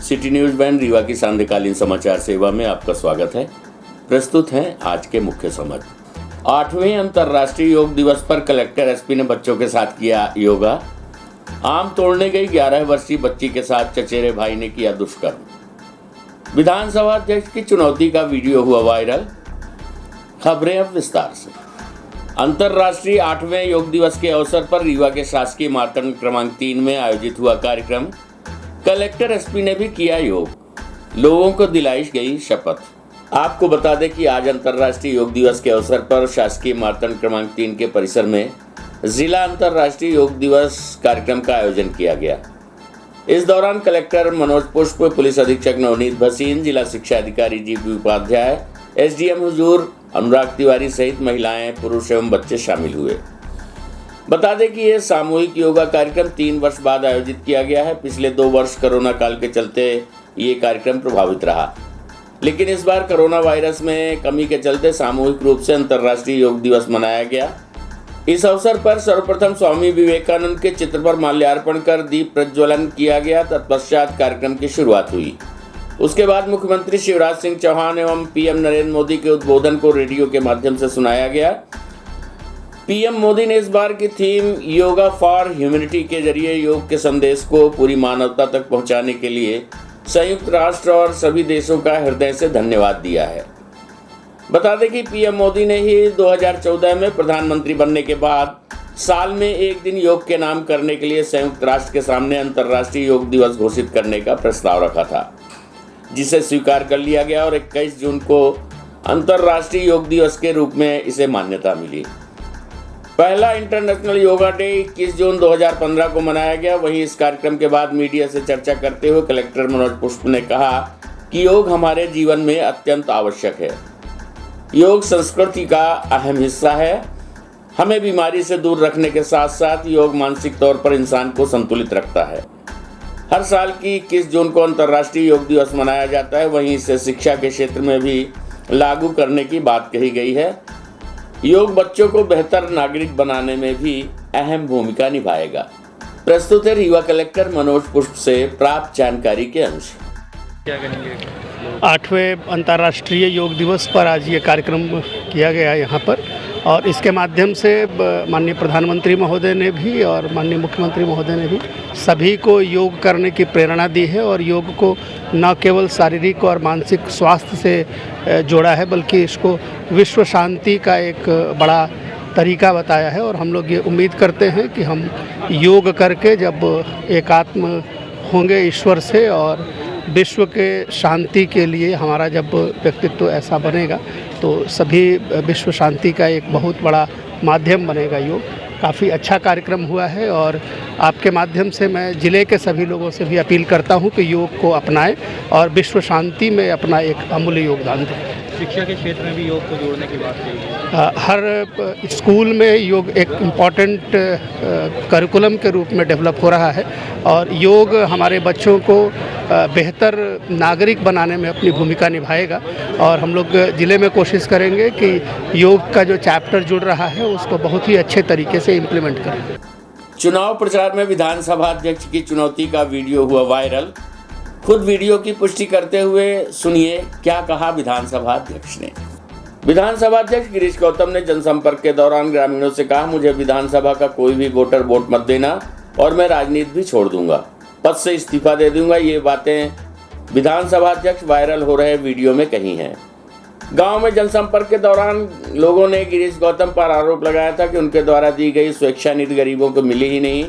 City news van Rewa की सांध्यकालीन समाचार सेवा में आपका स्वागत है। प्रस्तुत हैं आज के मुख्य समाचार। 8वें अंतर्राष्ट्रीय योग दिवस पर कलेक्टर एसपी ने बच्चों के साथ किया योगा। आम तोड़ने गई 11 वर्षीय बच्ची के साथ चचेरे भाई ने किया दुष्कर्म। विधानसभा अध्यक्ष की चुनौती का वीडियो हुआ वायरल। खबरें अब विस्तार से। अंतर्राष्ट्रीय 8वें योग दिवस के अवसर पर रीवा के शासकीय मातृ क्रमांक 3 में आयोजित हुआ कार्यक्रम। कलेक्टर एसपी ने भी किया योग, लोगों को दिलाई गई शपथ। आपको बता दें कि आज अंतर्राष्ट्रीय योग दिवस के अवसर पर शासकीय मातृ क्रमांक 3 के परिसर में जिला अंतर्राष्ट्रीय योग दिवस कार्यक्रम का आयोजन किया गया। इस दौरान कलेक्टर मनोज पुष्प, पुलिस अधीक्षक नवनीत भसीन, जिला शिक्षा अधिकारी जीपी उपाध्याय, एसडीएम हुजूर अनुराग तिवारी सहित महिलाएं, पुरुष एवं बच्चे शामिल हुए। बता दें कि यह सामूहिक योगा कार्यक्रम 3 वर्ष बाद आयोजित किया गया है। पिछले 2 वर्ष कोरोना काल के चलते ये कार्यक्रम प्रभावित रहा, लेकिन इस बार कोरोना वायरस में कमी के चलते सामूहिक रूप से अंतर्राष्ट्रीय योग दिवस मनाया गया। इस अवसर पर सर्वप्रथम स्वामी विवेकानंद के चित्र पर माल्यार्पण कर दीप प्रज्वलन किया गया। तत्पश्चात कार्यक्रम की शुरुआत हुई। उसके बाद मुख्यमंत्री शिवराज सिंह चौहान एवं पीएम नरेंद्र मोदी के उद्बोधन को रेडियो के माध्यम से सुनाया गया। पीएम मोदी ने इस बार की थीम योगा फॉर ह्यूमैनिटी के जरिए योग के संदेश को पूरी मानवता तक पहुंचाने के लिए संयुक्त राष्ट्र और सभी देशों का हृदय से धन्यवाद दिया है। बता दें कि पीएम मोदी ने ही 2014 में प्रधानमंत्री बनने के बाद साल में एक दिन योग के नाम करने के लिए संयुक्त राष्ट्र के सामने अंतर्राष्ट्रीय योग दिवस घोषित करने का प्रस्ताव रखा था, जिसे स्वीकार कर लिया गया और 21 जून को अंतर्राष्ट्रीय योग दिवस के रूप में इसे मान्यता मिली। पहला इंटरनेशनल योगा डे 21 जून 2015 को मनाया गया। वहीं इस कार्यक्रम के बाद मीडिया से चर्चा करते हुए कलेक्टर मनोज पुष्प ने कहा कि योग हमारे जीवन में अत्यंत आवश्यक है। योग संस्कृति का अहम हिस्सा है। हमें बीमारी से दूर रखने के साथ साथ योग मानसिक तौर पर इंसान को संतुलित रखता है। हर साल की 21 जून को अंतर्राष्ट्रीय योग दिवस मनाया जाता है। वहीं इसे शिक्षा के क्षेत्र में भी लागू करने की बात कही गई है। योग बच्चों को बेहतर नागरिक बनाने में भी अहम भूमिका निभाएगा। प्रस्तुत है रीवा कलेक्टर मनोज पुष्प से प्राप्त जानकारी के अंश। क्या कहेंगे? 8वें अंतर्राष्ट्रीय योग दिवस पर आज ये कार्यक्रम किया गया यहाँ पर, और इसके माध्यम से माननीय प्रधानमंत्री महोदय ने भी और माननीय मुख्यमंत्री महोदय ने भी सभी को योग करने की प्रेरणा दी है और योग को न केवल शारीरिक और मानसिक स्वास्थ्य से जोड़ा है, बल्कि इसको विश्व शांति का एक बड़ा तरीका बताया है। और हम लोग ये उम्मीद करते हैं कि हम योग करके जब एकात्म होंगे ईश्वर से और विश्व के शांति के लिए हमारा जब व्यक्तित्व ऐसा बनेगा तो सभी विश्व शांति का एक बहुत बड़ा माध्यम बनेगा योग। काफ़ी अच्छा कार्यक्रम हुआ है और आपके माध्यम से मैं ज़िले के सभी लोगों से भी अपील करता हूं कि योग को अपनाएं और विश्व शांति में अपना एक अमूल्य योगदान दें। शिक्षा के क्षेत्र में भी योग को जोड़ने की बात कही। हर स्कूल में योग एक इम्पॉर्टेंट करिकुलम के रूप में डेवलप हो रहा है और योग हमारे बच्चों को बेहतर नागरिक बनाने में अपनी भूमिका निभाएगा। और हम लोग ज़िले में कोशिश करेंगे कि योग का जो चैप्टर जुड़ रहा है उसको बहुत ही अच्छे तरीके से इम्प्लीमेंट करें। चुनाव प्रचार में विधानसभा अध्यक्ष की चुनौती का वीडियो हुआ वायरल। खुद वीडियो की पुष्टि करते हुए सुनिए क्या कहा विधानसभा अध्यक्ष ने। विधानसभा अध्यक्ष गिरीश गौतम ने जनसंपर्क के दौरान ग्रामीणों से कहा, मुझे विधानसभा का कोई भी वोटर वोट मत देना और मैं राजनीति भी छोड़ दूंगा, पद से इस्तीफा दे दूंगा। ये बातें विधानसभा अध्यक्ष वायरल हो रहे वीडियो में कही हैं। गांव में जनसंपर्क के दौरान लोगों ने गिरीश गौतम पर आरोप लगाया था कि उनके द्वारा दी गई स्वेच्छा निधि गरीबों को मिली ही नहीं,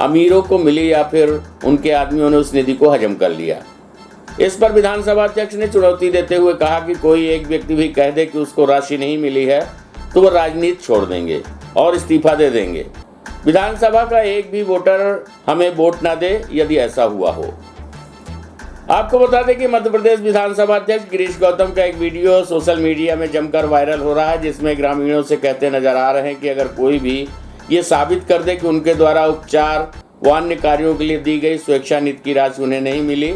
अमीरों को मिली या फिर उनके आदमियों ने उस निधि को हजम कर लिया। इस पर विधानसभा अध्यक्ष ने चुनौती देते हुए कहा कि कोई एक व्यक्ति भी कह दे कि उसको राशि नहीं मिली है तो वो राजनीति छोड़ देंगे और इस्तीफा दे देंगे। विधानसभा का एक भी वोटर हमें वोट ना दे यदि ऐसा हुआ हो। आपको बता दें कि मध्य प्रदेश विधानसभा अध्यक्ष गिरीश गौतम का एक वीडियो सोशल मीडिया में जमकर वायरल हो रहा है, जिसमें ग्रामीणों से कहते नजर आ रहे हैं कि अगर कोई भी ये साबित कर दे कि उनके द्वारा उपचार व अन्य कार्यों के लिए दी गई स्वेच्छा निधि की राशि उन्हें नहीं मिली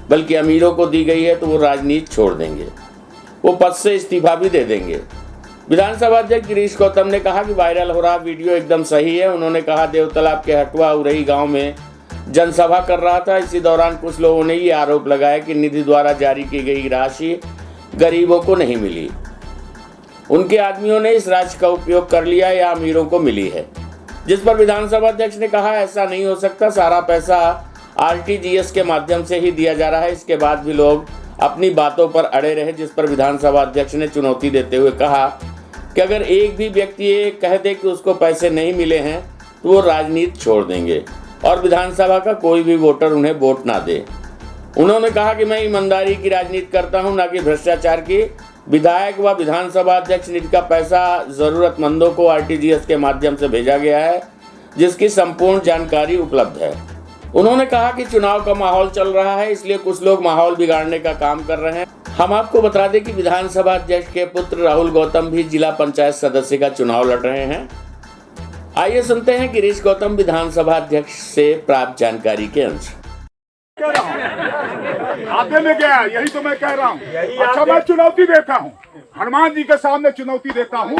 बल्कि अमीरों को दी गई है तो वो राजनीति छोड़ देंगे, वो पद से इस्तीफा भी दे देंगे। विधानसभा अध्यक्ष गिरीश गौतम ने कहा कि वायरल हो रहा वीडियो एकदम सही है। उन्होंने कहा देवतालाब के हटवा उरही गांव में जनसभा कर रहा था। इसी दौरान कुछ लोगों ने ये आरोप लगाया कि निधि द्वारा जारी की गई राशि गरीबों को नहीं मिली, उनके आदमियों ने इस राशि का उपयोग कर लिया या अमीरों को मिली है। जिस पर विधानसभा अध्यक्ष ने कहा ऐसा नहीं हो सकता, सारा पैसा आरटीजीएस के माध्यम से ही दिया जा रहा है। इसके बाद भी लोग अपनी बातों पर अड़े रहे, जिस पर विधानसभा अध्यक्ष ने चुनौती देते हुए कहा कि अगर एक भी व्यक्ति ये कह दे कि उसको पैसे नहीं मिले हैं तो वो राजनीति छोड़ देंगे और विधानसभा का कोई भी वोटर उन्हें वोट ना दे। उन्होंने कहा कि मैं ईमानदारी की राजनीति करता हूं, ना कि भ्रष्टाचार की। विधायक व विधानसभा अध्यक्ष निधि का पैसा जरूरतमंदों को आरटीजीएस के माध्यम से भेजा गया है, जिसकी संपूर्ण जानकारी उपलब्ध है। उन्होंने कहा कि चुनाव का माहौल चल रहा है, इसलिए कुछ लोग माहौल बिगाड़ने का काम कर रहे हैं। हम आपको बता दें कि विधानसभा अध्यक्ष के पुत्र राहुल गौतम भी जिला पंचायत सदस्य का चुनाव लड़ रहे हैं। आइए सुनते हैं गिरीश गौतम विधानसभा अध्यक्ष से प्राप्त जानकारी के अंश। खाते में गया, यही तो मैं कह रहा हूँ। अच्छा, मैं चुनौती देता हूँ, हनुमान जी के सामने चुनौती देता हूँ,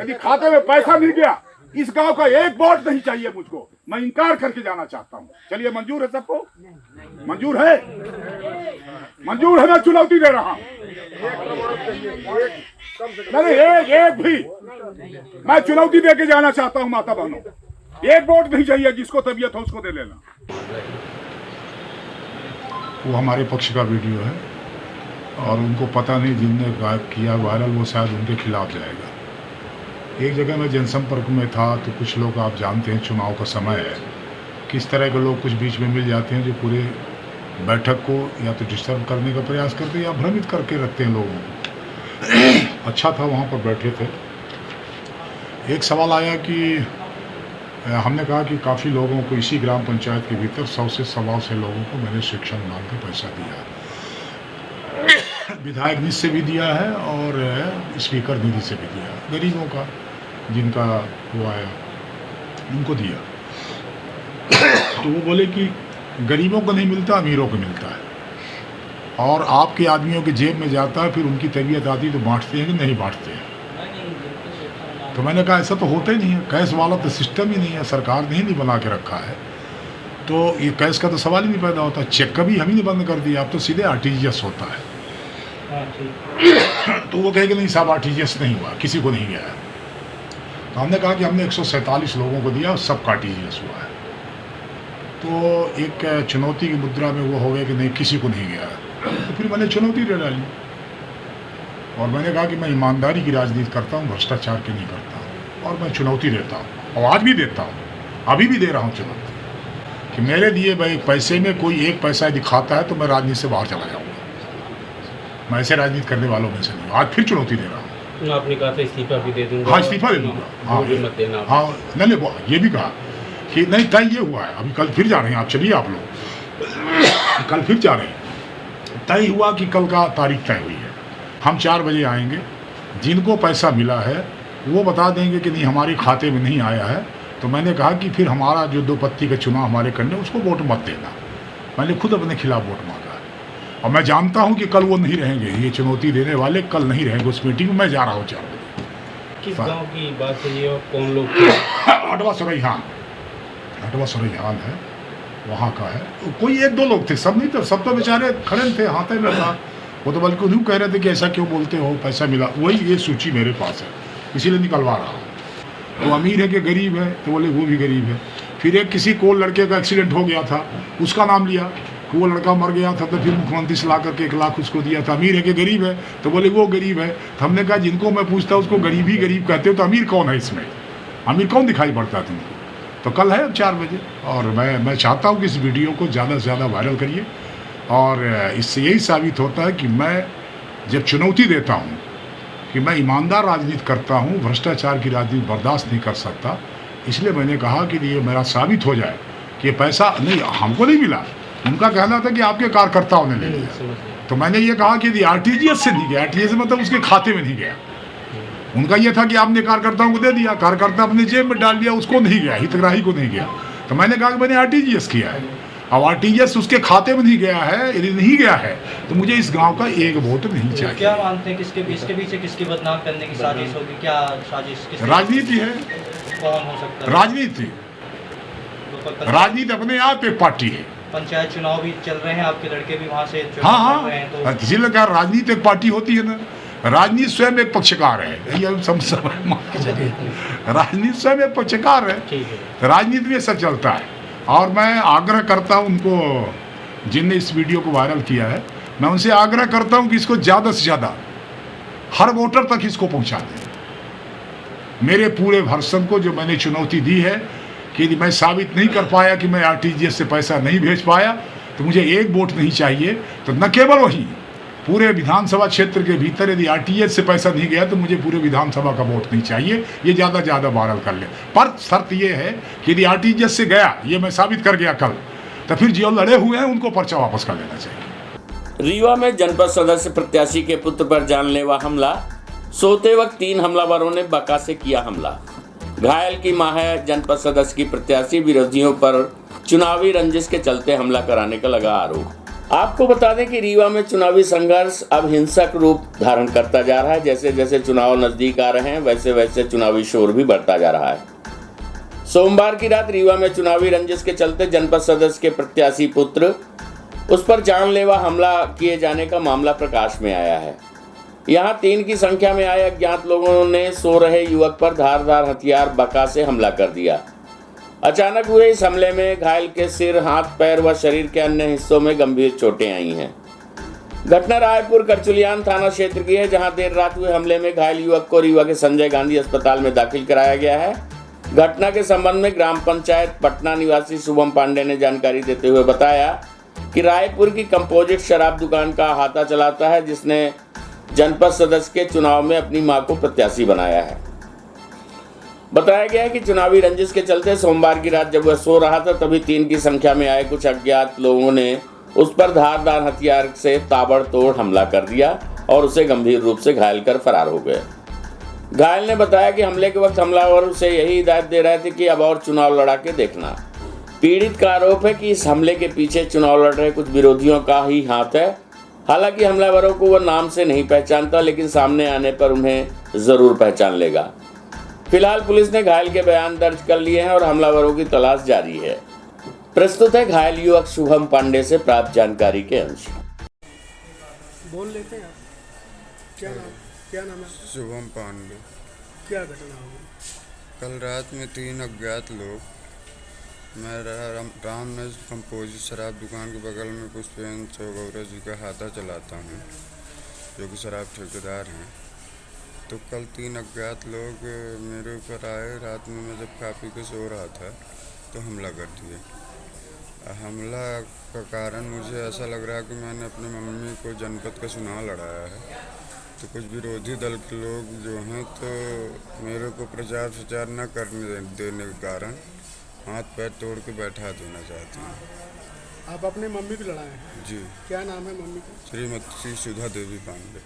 यदि खाते में पैसा नहीं गया, इस गांव का एक वोट नहीं चाहिए मुझको, मैं इनकार करके जाना चाहता हूँ। चलिए, मंजूर है सबको? मंजूर है? मंजूर है, मैं चुनौती दे रहा हूँ। नहीं, एक भी मैं चुनौती दे के जाना चाहता हूँ। माता बहनों, एक वोट नहीं चाहिए, जिसको तबीयत हो उसको दे लेना। वो हमारे पक्ष का वीडियो है और उनको पता नहीं, जिनने किया वायरल वो शायद उनके खिलाफ जाएगा। एक जगह मैं जनसंपर्क में था तो कुछ लोग, आप जानते हैं चुनाव का समय है, किस तरह के लोग कुछ बीच में मिल जाते हैं जो पूरे बैठक को या तो डिस्टर्ब करने का प्रयास करते हैं या भ्रमित करके रखते हैं लोगों को। अच्छा था, वहाँ पर बैठे थे। एक सवाल आया कि हमने कहा कि काफ़ी लोगों को इसी ग्राम पंचायत के भीतर 100 से 125 लोगों को मैंने शिक्षण मांग के पैसा दिया है। विधायक निधि से भी दिया है और स्पीकर निधि से भी दिया है। गरीबों का जिनका वो आया उनको दिया। तो वो बोले कि गरीबों को नहीं मिलता, अमीरों को मिलता है, और आपके आदमियों के जेब में जाता है, फिर उनकी तबीयत आती तो बांटते हैं कि नहीं बांटते हैं। तो मैंने कहा ऐसा तो होता ही नहीं है, कैश वाला तो सिस्टम ही नहीं है, सरकार ने ही नहीं बना के रखा है, तो ये कैश का तो सवाल ही नहीं पैदा होता। चेक का भी हम ही नहीं बंद कर दिया, अब तो सीधे आरटीजीएस होता है। तो वो कहे कि नहीं साहब, आरटीजीएस नहीं हुआ, किसी को नहीं गया है। तो हमने कहा कि हमने 147 लोगों को दिया, सबका आरटीजीएस हुआ है। तो एक चुनौती की मुद्रा में वो हो गया कि नहीं, किसी को नहीं गया है। तो फिर मैंने चुनौती दे डाली और मैंने कहा कि मैं ईमानदारी की राजनीति करता हूँ, भ्रष्टाचार की नहीं करता हूँ, और मैं चुनौती देता हूँ और आज भी देता हूँ, अभी भी दे रहा हूँ चुनौती कि मेरे दिए भाई पैसे में कोई एक पैसा दिखाता है तो मैं राजनीति से बाहर चला जाऊँगा। मैं ऐसे राजनीति करने वालों में से नहीं। आज फिर चुनौती दे रहा हूँ। आपने कहा था इस्तीफा भी दे दूंगा। हाँ, इस्तीफा दे दूंगा। हाँ, मैंने ये भी कहा कि नहीं, तय ये हुआ है, अभी कल फिर जा रहे हैं आप, चलिए आप लोग कल फिर जा रहे हैं। तय हुआ कि कल का तारीख तय हुई है, हम 4 बजे आएंगे, जिनको पैसा मिला है वो बता देंगे कि नहीं हमारे खाते में नहीं आया है। तो मैंने कहा कि फिर हमारा जो 2 पत्ती का चुनाव हमारे करने, उसको वोट मत देना। मैंने खुद अपने खिलाफ वोट मांगा है और मैं जानता हूं कि कल वो नहीं रहेंगे, ये चुनौती देने वाले कल नहीं रहेंगे उस मीटिंग में। मैं जा रहा हूँ 4 बजे। किस गांव की बात है ये और कौन लोग? अटवा सरैहान है, वहाँ का है। कोई 1-2 लोग थे, सब नहीं थे, सब तो बेचारे खड़े थे, हाथे में था। वो तो बल्कि उन्हें कह रहे थे कि ऐसा क्यों बोलते हो, पैसा मिला। वही ये सूची मेरे पास है, इसीलिए निकलवा रहा हूँ। तो अमीर है कि गरीब है, तो बोले वो भी गरीब है। फिर एक किसी को लड़के का एक्सीडेंट हो गया था, उसका नाम लिया कि वो लड़का मर गया था, तो फिर मुख्यमंत्री से ला करके 1 लाख उसको दिया था। अमीर है कि गरीब है, तो बोले वो गरीब है। तो हमने कहा जिनको मैं पूछता उसको गरीब ही गरीब कहते हो, तो अमीर कौन है इसमें? अमीर कौन दिखाई पड़ता है तुमको? तो कल है अब 4 बजे, और मैं चाहता हूँ कि इस वीडियो को ज़्यादा से ज़्यादा वायरल करिए। और इससे यही साबित होता है कि मैं जब चुनौती देता हूँ कि मैं ईमानदार राजनीति करता हूँ, भ्रष्टाचार की राजनीति बर्दाश्त नहीं कर सकता, इसलिए मैंने कहा कि ये मेरा साबित हो जाए कि पैसा नहीं हमको नहीं मिला। उनका कहना था कि आपके कार्यकर्ताओं ने ले लिया, तो मैंने ये कहा कि यदि आरटीजीएस से नहीं गया, आरटीजीएस मतलब उसके खाते में नहीं गया, उनका ये था कि आपने कार्यकर्ताओं को दे दिया, कार्यकर्ता अपने जेब में डाल दिया, उसको नहीं गया, हितग्राही को नहीं गया। तो मैंने कहा कि मैंने आरटीजीएस किया है, अब आरटीजीएस उसके खाते में नहीं गया है, यदि नहीं गया है तो मुझे इस गांव का 1 वोट नहीं चाहिए। क्या मानते हैं किसके पीछे किसकी बदनाम करने की साजिश होगी? क्या साजिश? राजनीति है, कौन हो सकता है? राजनीति। राजनीति अपने आप एक पार्टी है। पंचायत चुनाव भी चल रहे हैं, आपके लड़के भी वहाँ से हाँ चुनाव लड़ रहे हैं, हाँ, किसी ने कहा राजनीति एक पार्टी होती है ना, राजनीति स्वयं एक पक्षकार है, ये राजनीति स्वयं एक पक्षकार है, ठीक है। राजनीति में सब चलता है। और मैं आग्रह करता हूँ उनको, जिनने इस वीडियो को वायरल किया है, मैं उनसे आग्रह करता हूँ कि इसको ज़्यादा से ज़्यादा हर वोटर तक इसको पहुँचा दें। मेरे पूरे भरसन को जो मैंने चुनौती दी है कि यदि मैं साबित नहीं कर पाया कि मैं आरटीजीएस से पैसा नहीं भेज पाया तो मुझे एक वोट नहीं चाहिए, तो न केवल वही पूरे विधानसभा क्षेत्र के भीतर यदि आरटीजीएस से पैसा नहीं गया तो मुझे पूरे विधानसभा का वोट नहीं चाहिए, ये ज़्यादा ज़्यादा वायरल कर ले। पर शर्त ये है कि यदि आरटीजीएस से गया, ये मैं साबित कर गया कल, तो फिर जो लड़े हुए हैं उनको पर्चा वापस कर लेना चाहिए। रीवा में जनपद सदस्य प्रत्याशी के पुत्र पर जानलेवा हमला, सोते वक्त 3 हमलावरों ने बका से किया हमला। घायल की मां है। जनपद सदस्य की प्रत्याशी विरोधियों पर चुनावी रंजिश के चलते हमला कराने का लगा आरोप। आपको बता दें कि रीवा में चुनावी संघर्ष अब हिंसक रूप धारण करता जा रहा है। जैसे जैसे चुनाव नजदीक आ रहे हैं वैसे वैसे चुनावी शोर भी बढ़ता जा रहा है। सोमवार की रात रीवा में चुनावी रंजिश के चलते जनपद सदस्य के प्रत्याशी पुत्र उस पर जानलेवा हमला किए जाने का मामला प्रकाश में आया है। यहां 3 की संख्या में आए अज्ञात लोगों ने सो रहे युवक पर धारदार हथियार बका से हमला कर दिया। अचानक हुए इस हमले में घायल के सिर, हाथ, पैर व शरीर के अन्य हिस्सों में गंभीर चोटें आई हैं। घटना रायपुर करचुलियान थाना क्षेत्र की है, जहां देर रात हुए हमले में घायल युवक को रीवा के संजय गांधी अस्पताल में दाखिल कराया गया है। घटना के संबंध में ग्राम पंचायत पटना निवासी शुभम पांडे ने जानकारी देते हुए बताया कि रायपुर की कंपोजिट शराब दुकान का अहाता चलाता है, जिसने जनपद सदस्य के चुनाव में अपनी मां को प्रत्याशी बनाया है। बताया गया है कि चुनावी रंजिश के चलते सोमवार की रात जब वह सो रहा था तभी 3 की संख्या में आए कुछ अज्ञात लोगों ने उस पर धारदार हथियार से ताबड़तोड़ हमला कर दिया और उसे गंभीर रूप से घायल कर फरार हो गए। घायल ने बताया कि हमले के वक्त हमलावर उसे यही हिदायत दे रहे थे कि अब और चुनाव लड़ा के देखना। पीड़ित का आरोप है कि इस हमले के पीछे चुनाव लड़ रहे कुछ विरोधियों का ही हाथ है। हालांकि हमलावरों को वह नाम से नहीं पहचानता, लेकिन सामने आने पर उन्हें जरूर पहचान लेगा। फिलहाल पुलिस ने घायल के बयान दर्ज कर लिए हैं और हमलावरों की तलाश जारी है। प्रस्तुत है घायल युवक शुभम पांडे से प्राप्त जानकारी के अंश। बोल लेते हैं आप। क्या नाम है? शुभम पांडे। क्या घटना हुई? कल रात में 3 अज्ञात लोग, मैं राम नज कंपोजिट शराब दुकान के बगल में पुष्पेंद्र चौगौरा जी का हाथा चलाता हूँ, जो कि शराब ठेकेदार हैं। तो कल 3 अज्ञात लोग मेरे ऊपर आए। रात में मैं जब काफ़ी के सो रहा था तो हमला कर दिए। हमला का कारण मुझे ऐसा लग रहा है कि मैंने अपनी मम्मी को जनपद का चुनाव लड़ाया है, तो कुछ विरोधी दल के लोग जो हैं तो मेरे को प्रचार प्रचार न करने देने के कारण हाथ पैर तोड़ के बैठा देना चाहते हैं। आप अपने मम्मी को लड़ाए हैं? जी। क्या नाम है मम्मी का? श्रीमती सुधा देवी पांडे।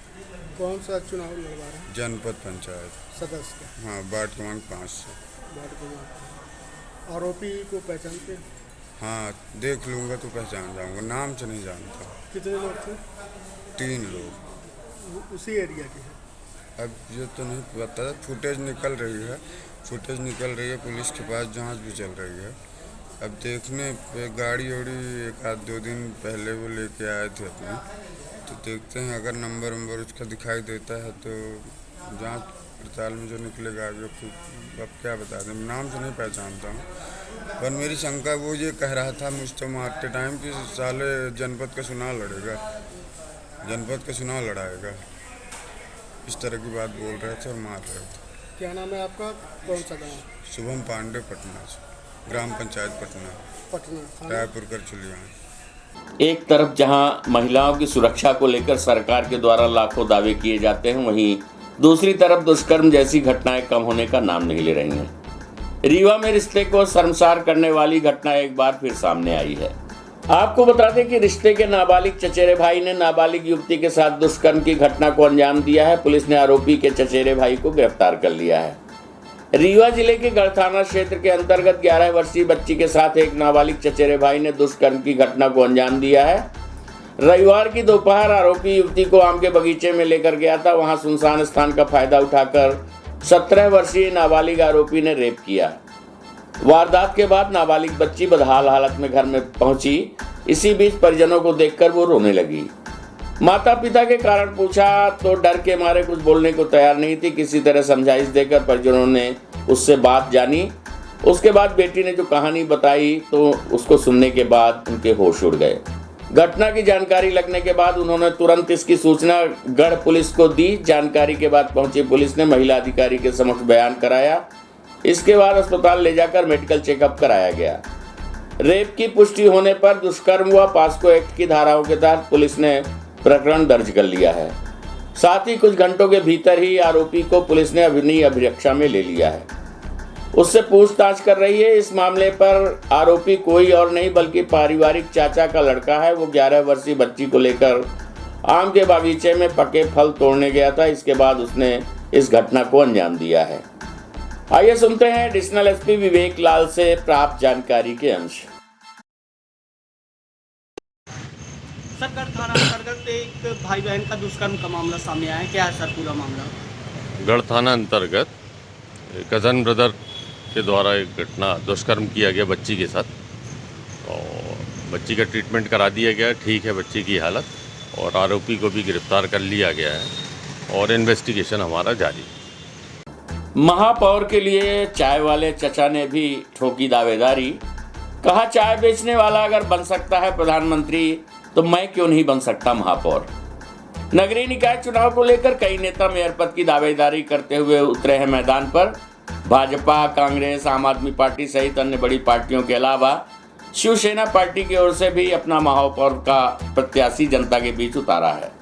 कौन सा चुनाव लड़वा रहे हैं? जनपद पंचायत सदस्य का? हाँ, वार्ड क्रमांक 5 से। वार्ड क्रमांक। आरोपी को पहचानते हैं? हाँ, देख लूँगा तो पहचान जाऊँगा, नाम से नहीं जानता। कितने लोग थे? 3 लोग। उसी एरिया के हैं? अब ये तो नहीं पता, फुटेज निकल रही है, पुलिस के पास जांच भी चल रही है। अब देखने पे गाड़ी वाड़ी 1-2 दिन पहले वो लेके आए थे अपने, तो देखते हैं अगर नंबर उसका दिखाई देता है तो जांच पड़ताल में जो निकलेगा आगे अब क्या बता दें, नाम से नहीं पहचानता हूँ। पर मेरी शंका वो ये कह रहा था मुझसे मारते टाइम कि साले जनपद का चुनाव लड़ाएगा, इस तरह की बात बोल रहे थे और मार रहे थे। क्या नाम है आपका? कौन सा गाँव? शुभम पांडे, पटना से, ग्राम पंचायत पटना, रायपुर करचुलियान। एक तरफ जहां महिलाओं की सुरक्षा को लेकर सरकार के द्वारा लाखों दावे किए जाते हैं, वहीं दूसरी तरफ दुष्कर्म जैसी घटनाएं कम होने का नाम नहीं ले रही हैं। रीवा में रिश्ते को शर्मसार करने वाली घटना एक बार फिर सामने आई है। आपको बता दें कि रिश्ते के नाबालिग चचेरे भाई ने नाबालिग युवती के साथ दुष्कर्म की घटना को अंजाम दिया है। पुलिस ने आरोपी के चचेरे भाई को गिरफ्तार कर लिया है। रीवा जिले के गढ़ थाना क्षेत्र के अंतर्गत 11 वर्षीय बच्ची के साथ एक नाबालिग चचेरे भाई ने दुष्कर्म की घटना को अंजाम दिया है। रविवार की दोपहर आरोपी युवती को आम के बगीचे में लेकर गया था। वहां सुनसान स्थान का फायदा उठाकर 17 वर्षीय नाबालिग आरोपी ने रेप किया। वारदात के बाद नाबालिग बच्ची बदहाल हालत में घर में पहुंची। इसी बीच परिजनों को देखकर वो रोने लगी। माता पिता के कारण पूछा तो डर के मारे कुछ बोलने को तैयार नहीं थी। किसी तरह समझाइश देकर परिजनों ने उससे बात जानी। उसके बाद बेटी ने जो कहानी बताई तो उसको सुनने के बाद उनके होश उड़ गए। घटना की जानकारी लगने के बाद उन्होंने तुरंत इसकी सूचना गढ़ पुलिस को दी। जानकारी के बाद पहुंची पुलिस ने महिला अधिकारी के समक्ष बयान कराया। इसके बाद अस्पताल ले जाकर मेडिकल चेकअप कराया गया। रेप की पुष्टि होने पर दुष्कर्म व पास्को एक्ट की धाराओं के तहत पुलिस ने प्रकरण दर्ज कर लिया है। साथ ही कुछ घंटों के भीतर ही आरोपी को पुलिस ने अपनी अभिरक्षा में ले लिया है। उससे पूछताछ कर रही है। इस मामले पर आरोपी कोई और नहीं बल्कि पारिवारिक चाचा का लड़का है। वो 11 वर्षीय बच्ची को लेकर आम के बागीचे में पके फल तोड़ने गया था। इसके बाद उसने इस घटना को अंजाम दिया है। आइए सुनते हैं एडिशनल एसपी विवेक लाल से प्राप्त जानकारी के अंश। सरगढ़ थाना अंतर्गत एक भाई बहन का दुष्कर्म का मामला सामने आया है। क्या है सर पूरा मामला? गढ़ थाना अंतर्गत कज़न ब्रदर के द्वारा एक घटना दुष्कर्म किया गया बच्ची के साथ, और बच्ची का ट्रीटमेंट करा दिया गया। ठीक है बच्ची की हालत, और आरोपी को भी गिरफ्तार कर लिया गया है और इन्वेस्टिगेशन हमारा जारी है। महापौर के लिए चाय वाले चचा ने भी ठोकी दावेदारी। कहा चाय बेचने वाला अगर बन सकता है प्रधानमंत्री तो मैं क्यों नहीं बन सकता महापौर। नगरीय निकाय चुनाव को लेकर कई नेता मेयर पद की दावेदारी करते हुए उतरे हैं मैदान पर। भाजपा, कांग्रेस, आम आदमी पार्टी सहित अन्य बड़ी पार्टियों के अलावा शिवसेना पार्टी की ओर से भी अपना महापौर का प्रत्याशी जनता के बीच उतारा है।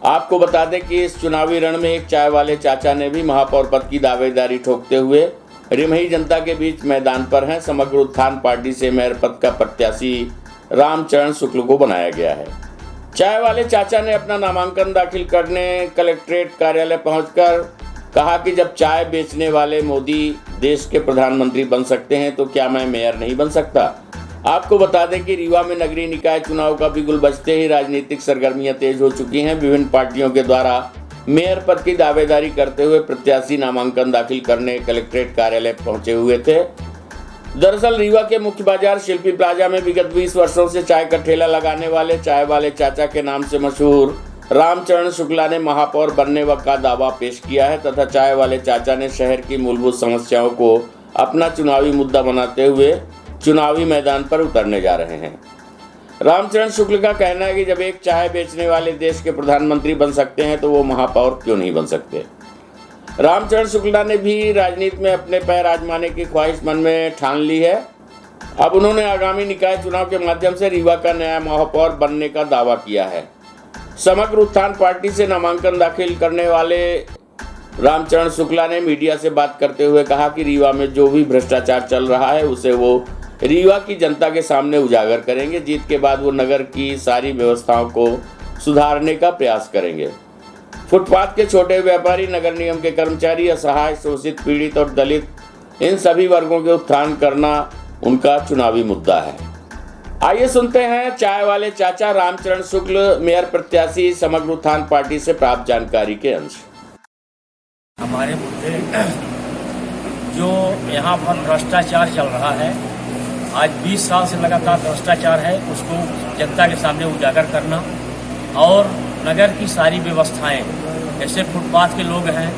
आपको बता दें कि इस चुनावी रण में एक चाय वाले चाचा ने भी महापौर पद की दावेदारी ठोकते हुए रिमही जनता के बीच मैदान पर हैं। समग्र उत्थान पार्टी से मेयर पद का प्रत्याशी रामचरण शुक्ल को बनाया गया है। चाय वाले चाचा ने अपना नामांकन दाखिल करने कलेक्ट्रेट कार्यालय पहुंचकर कहा कि जब चाय बेचने वाले मोदी देश के प्रधानमंत्री बन सकते हैं तो क्या मैं मेयर नहीं बन सकता। आपको बता दें कि रीवा में नगरीय निकाय चुनाव का बिगुल बजते ही राजनीतिक सरगर्मियां तेज हो चुकी हैं। विभिन्न पार्टियों के द्वारा मेयर पद की दावेदारी करते हुए प्रत्याशी नामांकन दाखिल करने कलेक्ट्रेट कार्यालय पहुंचे हुए थे। दरअसल रीवा के मुख्य बाजार शिल्पी प्लाजा में विगत 20 वर्षों से चाय का ठेला लगाने वाले चाय वाले चाचा के नाम से मशहूर रामचरण शुक्ला ने महापौर बनने का दावा पेश किया है तथा चाय वाले चाचा ने शहर की मूलभूत समस्याओं को अपना चुनावी मुद्दा बनाते हुए चुनावी मैदान पर उतरने जा रहे हैं। रामचरण शुक्ल का कहना है कि जब एक चाय बेचने वाले देश के प्रधानमंत्री बन सकते हैं तो वो महापौर क्यों नहीं बन सकते। रामचरण शुक्ला ने भी राजनीति में अपने पैर आजमाने की ख्वाहिश मन में ठान ली है। अब उन्होंने आगामी निकाय चुनाव के माध्यम से रीवा का नया महापौर बनने का दावा किया है। समग्र उत्थान पार्टी से नामांकन दाखिल करने वाले रामचरण शुक्ला ने मीडिया से बात करते हुए कहा कि रीवा में जो भी भ्रष्टाचार चल रहा है उसे वो रीवा की जनता के सामने उजागर करेंगे। जीत के बाद वो नगर की सारी व्यवस्थाओं को सुधारने का प्रयास करेंगे। फुटपाथ के छोटे व्यापारी, नगर निगम के कर्मचारी, असहाय, शोषित, पीड़ित और दलित इन सभी वर्गों के उत्थान करना उनका चुनावी मुद्दा है। आइए सुनते हैं चाय वाले चाचा रामचरण शुक्ल मेयर प्रत्याशी समग्र उत्थान पार्टी से प्राप्त जानकारी के अंश। हमारे मुद्दे जो यहाँ पर भ्रष्टाचार चल रहा है, आज 20 साल से लगातार भ्रष्टाचार है, उसको जनता के सामने उजागर करना और नगर की सारी व्यवस्थाएं, जैसे फुटपाथ के लोग हैं,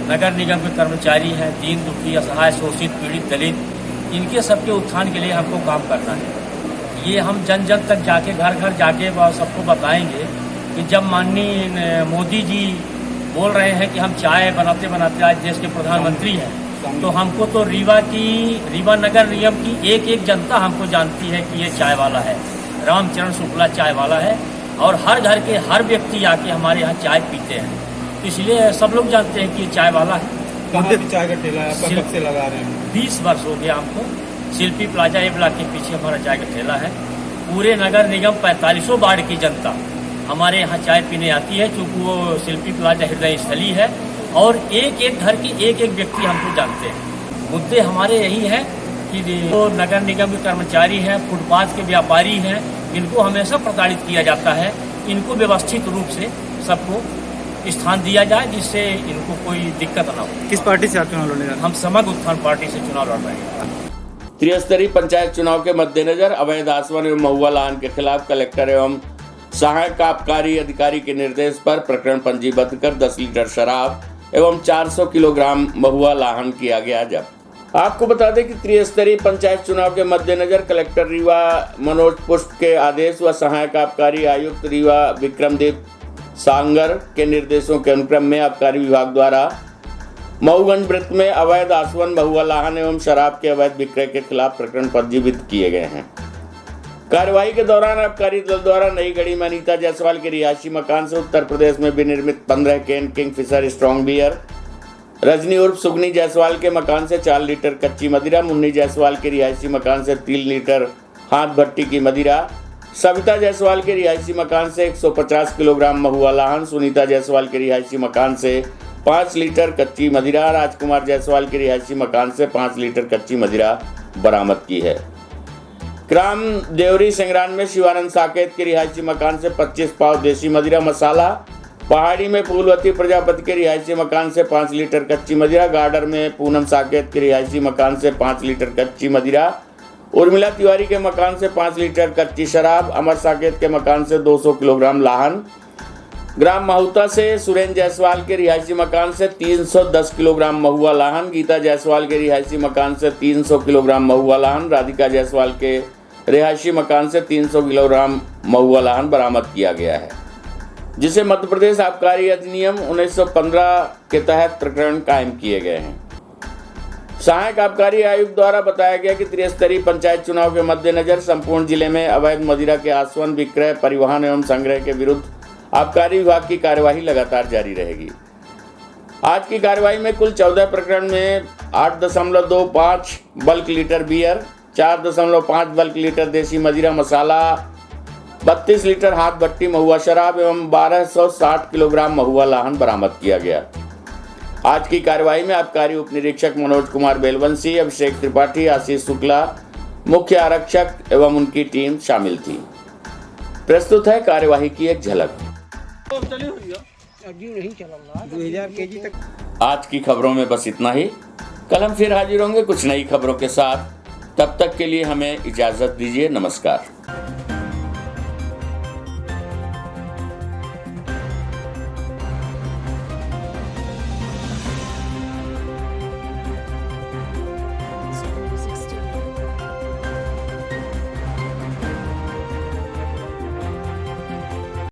नगर निगम के कर्मचारी हैं, दीन दुखी, असहाय, शोषित, पीड़ित, दलित, इनके सबके उत्थान के लिए हमको काम करना है। ये हम जन जन तक जाके घर घर जाके सबको बताएंगे कि जब माननीय मोदी जी बोल रहे हैं कि हम चाय बनाते बनाते आज देश के प्रधानमंत्री हैं, तो हमको तो रीवा नगर निगम की एक एक जनता हमको जानती है कि ये चाय वाला है, रामचरण शुक्ला चाय वाला है, और हर घर के हर व्यक्ति आके हमारे यहाँ चाय पीते हैं। इसलिए सब लोग जानते हैं कि ये चाय वाला है। कहाँ भी चाय का ठेला है, आपका कब से लगा रहे हैं? 20 वर्ष हो गया हमको। शिल्पी प्लाजा ए ब्लॉक के पीछे हमारा चाय का ठेला है। पूरे नगर निगम 45 वार्ड की जनता हमारे यहाँ चाय पीने आती है, चूँकि वो शिल्पी प्लाजा हृदय स्थली है और एक एक घर की एक एक व्यक्ति हमको जानते हैं। मुद्दे हमारे यही हैं कि जो नगर निगम के कर्मचारी हैं, फुटपाथ के व्यापारी हैं, इनको हमेशा प्रताड़ित किया जाता है। इनको व्यवस्थित रूप से सबको स्थान दिया जाए जिससे इनको कोई दिक्कत ना हो। किस पार्टी से आप चुनाव लड़ रहे हैं? हम समग्र उत्थान पार्टी से चुनाव लड़ रहे हैं। त्रिस्तरीय पंचायत चुनाव के मद्देनजर अवैध आसवन एवं महुआ लाहन के खिलाफ कलेक्टर एवं सहायक आबकारी अधिकारी के निर्देश पर प्रकरण पंजीबद्ध कर 10 लीटर शराब एवं 400 किलोग्राम महुआ लाहन किया गया जब्त। आपको बता दें कि त्रिस्तरीय पंचायत चुनाव के मद्देनजर कलेक्टर रीवा मनोज पुष्प के आदेश व सहायक आबकारी आयुक्त रीवा विक्रमदेव सांगर के निर्देशों के अनुक्रम में आबकारी विभाग द्वारा मऊगंज वृत्त में अवैध आसवन महुआ लाहन एवं शराब के अवैध विक्रय के खिलाफ प्रकरण पंजीबद्ध किए गए हैं। कार्यवाही के दौरान आबकारी दल द्वारा नई गढ़ी में अनीता जायसवाल के रिहायशी मकान से उत्तर प्रदेश में विनिर्मित 15 can Kingfisher strong beer, Rajni उर्फ सुगनी जायसवाल के मकान से 4 लीटर कच्ची मदिरा, मुन्नी जायसवाल के रिहायशी मकान से 3 लीटर हाथ भट्टी की मदिरा, सविता जायसवाल के रिहायशी मकान से 150 किलोग्राम महुआ लाहन, सुनीता जायसवाल के रिहायशी मकान से 5 लीटर कच्ची मदिरा, राजकुमार जायसवाल के रिहायशी मकान से 5 लीटर कच्ची मदिरा बरामद की है। ग्राम देवरी संग्राम में शिवानंद साकेत के रिहायशी मकान से 25 पाव देसी मदिरा मसाला, पहाड़ी में फूलवती प्रजापति के रिहायशी मकान से 5 लीटर कच्ची मदिरा, गार्डर में पूनम साकेत के रिहायशी मकान से 5 लीटर कच्ची मदिरा, उर्मिला तिवारी के मकान से 5 लीटर कच्ची शराब, अमर साकेत के मकान से 200 किलोग्राम लाहन, ग्राम माहुता से सुरेंद्र जायसवाल के रिहायशी मकान से 310 किलोग्राम महुआ लाहन, गीता जायसवाल के रिहायशी मकान से 300 किलोग्राम महुआ लाहन, राधिका जायसवाल के रिहायशी मकान से 300 किलोग्राम महुआ लाहन बरामद किया गया है, जिसे मध्य प्रदेश आबकारी अधिनियम 1915 के तहत प्रकरण कायम किए गए हैं। सहायक आबकारी आयुक्त द्वारा बताया गया कि त्रिस्तरीय पंचायत चुनाव के मद्देनजर संपूर्ण जिले में अवैध मदिरा के आसवन, विक्रय, परिवहन एवं संग्रह के विरुद्ध आबकारी विभाग की कार्यवाही लगातार जारी रहेगी। आज की कार्यवाही में कुल 14 प्रकरण में 8.25 bulk litre beer, 4.5 bulk litre देसी मदिरा मसाला, 32 लीटर हाथ भट्टी महुआ शराब एवं 1260 किलोग्राम महुआ लाहन बरामद किया गया। आज की कार्यवाही में आबकारी उप निरीक्षक मनोज कुमार बेलवंशी, अभिषेक त्रिपाठी, आशीष शुक्ला, मुख्य आरक्षक एवं उनकी टीम शामिल थी। प्रस्तुत है कार्यवाही की एक झलक। आज की खबरों में बस इतना ही। कल हम फिर हाजिर होंगे कुछ नई खबरों के साथ। तब तक के लिए हमें इजाजत दीजिए। नमस्कार।